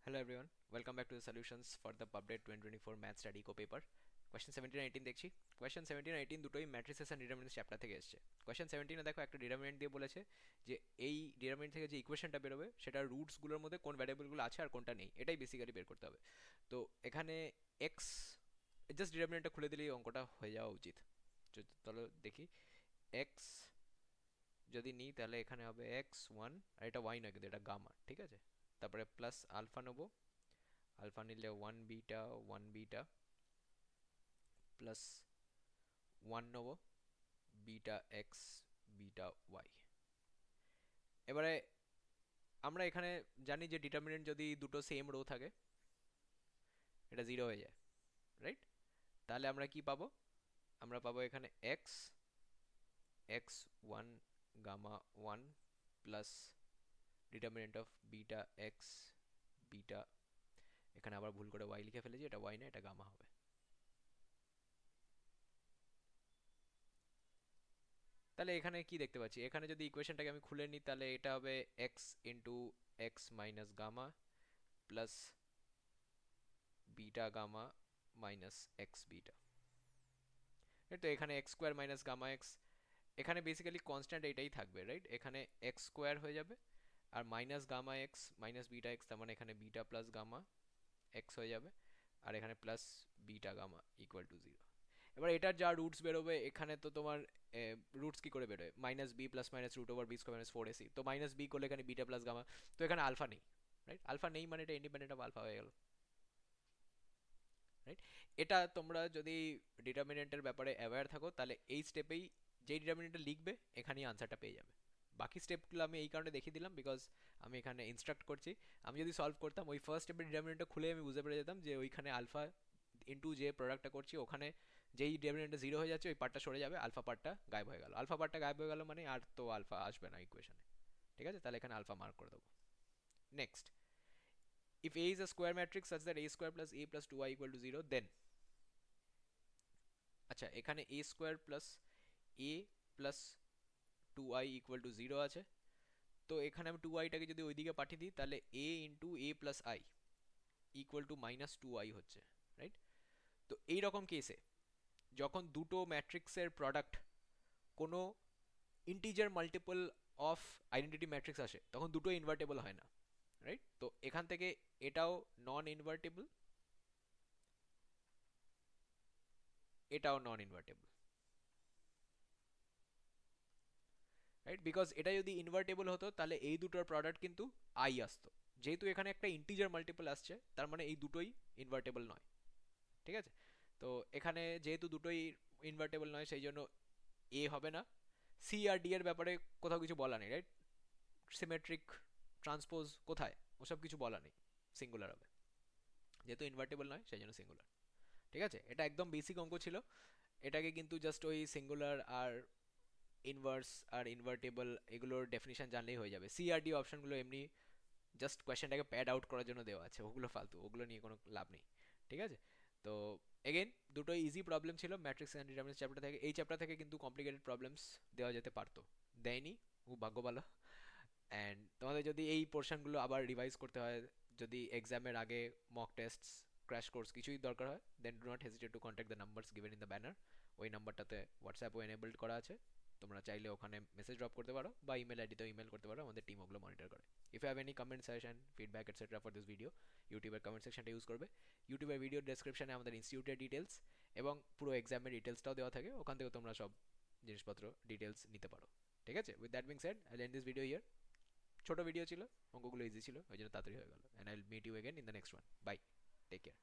Hello everyone, welcome back to the solutions for the PubDate 2024 Math Study Co-paper. Question 17 18 দেখছি। Question 17 18 দুটোই matrices and determinants chapter থেকে এসেছে। Question 17 এ দেখো একটা determinant দিয়ে বলেছে যে এই ডিটারমিনেন্ট থেকে যে ইকুয়েশনটা বেরোবে সেটার রুটস গুলোর মধ্যে কোন ভ্যারিয়েবলগুলো আছে আর কোনটা নেই এটাই বেসিক্যালি বের করতে হবে। তো এখানে x জাস্ট ডিটারমিনেন্টটা খুলে দিলেই অঙ্কটা হয়ে যাওয়া উচিত। চলো দেখি x যদি নিই তাহলে এখানে হবে x1 আর এটা y নয় কিন্তু এটা গামা, ঠিক আছে? তারপরে প্লাস আলফা নেবো, আলফা নিলে ওয়ান বিটা প্লাস ওয়ান নেবো বিটা এক্স বিটা ওয়াই। এবারে আমরা এখানে জানি যে ডিটারমিনেন্ট যদি দুটো সেম রো থাকে এটা জিরো হয়ে যায়, রাইট? তাহলে আমরা কি পাবো? আমরা পাবো এখানে X X one gamma one plus determinant of beta X beta, এখানে আবার ভুল করে ওয়াই লিখে ফেলেছি, এটা ওয়াই না এটা গামা হবে। তাহলে এখানে কি দেখতে পাচ্ছি, এখানে যদি ইকুয়েশনটাকে আমি খুলে নিই তাহলে এটা হবে x into x minus gamma plus beta gamma minus x beta. তো এখানে x square minus gamma x, এখানে বেসিক্যালি কনস্ট্যান্ট এটাই থাকবে, রাইট? এখানে এক্স স্কোয়ার হয়ে যাবে আর minus gamma x minus beta x, তার মানে এখানে বিটা প্লাস গামা এক্স হয়ে যাবে আর এখানে plus beta gamma equal to zero. এবার এটার যা রুটস বেরোবে এখানে তো তোমার রুটস কি করে বেরোয়, minus B plus minus root over B square minus four AC, তো মাইনাস বি করলে এখানে বিটা প্লাস গামা, তো এখানে আলফা নেই, রাইট? আলফা নেই মানে এটা ইন্ডিপেন্ডেন্ট অফ আলফা হয়ে গেল, রাইট? এটা তোমরা যদি ডিটারমিনেন্টের ব্যাপারে অ্যাওয়্যার থাকো তাহলে এই স্টেপেই যেই ডিটারমিনেন্টটা লিখবে এখানেই আনসারটা পেয়ে যাবে। বাকি স্টেপগুলো আমি এই কারণে দেখিয়ে দিলাম বিকজ আমি এখানে ইনস্ট্রাক্ট করছি। আমি যদি সলভ করতাম ওই ফার্স্ট স্টেপের ডিটারমিনেন্টটা খুলে আমি বুঝতে পেরে যেতাম যে ওইখানে আলফা ইন্টু যে প্রোডাক্টটা করছি ওখানে যেই ডিটারমিনেন্টটা জিরো হয়ে যাচ্ছে ওই পার্টটা সরে যাবে, আলফা পার্টটা গায়েব হয়ে গেল। আলফা পার্টটা গায়েব হয়ে গেল মানে আর তো আলফা আসবে না ইকুয়েশনে, ঠিক আছে? তাহলে এখানে আলফা মার্ক করে দেবো। Next, if A is a square matrix such that a square plus a plus 2i equal to 0 then, আচ্ছা এখানে a square plus a plus two I equal to zero আছে, তো এখানে আমি টু আইটাকে যদি ওইদিকে পাঠিয়ে দিই তাহলে a into A plus I equal to minus two I হচ্ছে, রাইট? তো এইরকম কেসে যখন দুটো ম্যাট্রিক্সের প্রোডাক্ট কোনো integer multiple of identity matrix আসে তখন দুটো ইনভার্টেবল হয় না, রাইট? তো এখান থেকে এটাও নন ইনভার্টেবল, এটাও নন ইনভার্টেবল, রাইট? বিকজ এটা যদি ইনভার্টেবল হতো তাহলে এই দুটোর প্রোডাক্ট কিন্তু আই আসতো, যেহেতু এখানে একটা ইন্টিজার মাল্টিপল আসছে তার মানে এই দুটোই ইনভার্টেবল নয়, ঠিক আছে? তো এখানে যেহেতু দুটোই ইনভার্টেবল নয় সেই জন্য এ হবে না। সি আর ডি এর ব্যাপারে কোথাও কিছু বলা নেই, রাইট? সিমেট্রিক ট্রান্সপোজ কোথায় ওসব কিছু বলা নেই, সিঙ্গুলার হবে, যেহেতু ইনভার্টেবল নয় সেই জন্য সিঙ্গুলার, ঠিক আছে? এটা একদম বেসিক অঙ্ক ছিল, এটাকে কিন্তু জাস্ট ওই সিঙ্গুলার আর ইনভার্স আর ইনভার্টেবল এগুলোর ডেফিনিশন জানলেই হয়ে যাবে। সি আর ডি অপশনগুলো এমনি জাস্ট কোয়েশ্চেনটাকে প্যাড আউট করার জন্য দেওয়া আছে, ওগুলো ফালতু, ওগুলো নিয়ে কোনো লাভ নেই, ঠিক আছে? তো এগেন দুটোই ইজি প্রবলেম ছিল ম্যাট্রিক্স অ্যান্ড ডিটারমিনেন্টস চ্যাপ্টার থেকে। এই চ্যাপ্টার থেকে কিন্তু কমপ্লিকেটেড প্রবলেমস দেওয়া যেতে পারতো, দেয়নি, ও ভাগ্য ভালো। অ্যান্ড তোমাদের যদি এই পোর্শনগুলো আবার রিভাইজ করতে হয়, যদি এক্সামের আগে মক টেস্টস ক্র্যাশ কোর্স কিছুই দরকার হয়, then do not hesitate to contact the numbers given in the banner. ওই নাম্বারটাতে হোয়াটসঅ্যাপও এনেবলড করা আছে, তোমরা চাইলে ওখানে মেসেজ ড্রপ করতে পারো বা ইমেল আইডিতেও ইমেল করতে পারো, আমাদের টিম ওগুলো মনিটর করে। If you have any comment suggestion feedback etcetera for this video, ইউটিউবের কমেন্ট সেকশনটা ইউজ করবে। ইউটিউবের ভিডিও ডেসক্রিপশনে আমাদের ইনস্টিটিউটের ডিটেলস এবং পুরো এক্সামের ডিটেলসটাও দেওয়া থাকে, ওখান থেকে তোমরা সব জিনিসপত্র ডিটেলস নিতে পারো, ঠিক আছে? With that being said I end this video here. ছোট ভিডিও ছিল, অঙ্কগুলো ইজি ছিল ওই জন্য তাড়াতাড়ি হয়ে গেল। And I will meet you again in the next one. Bye, take care.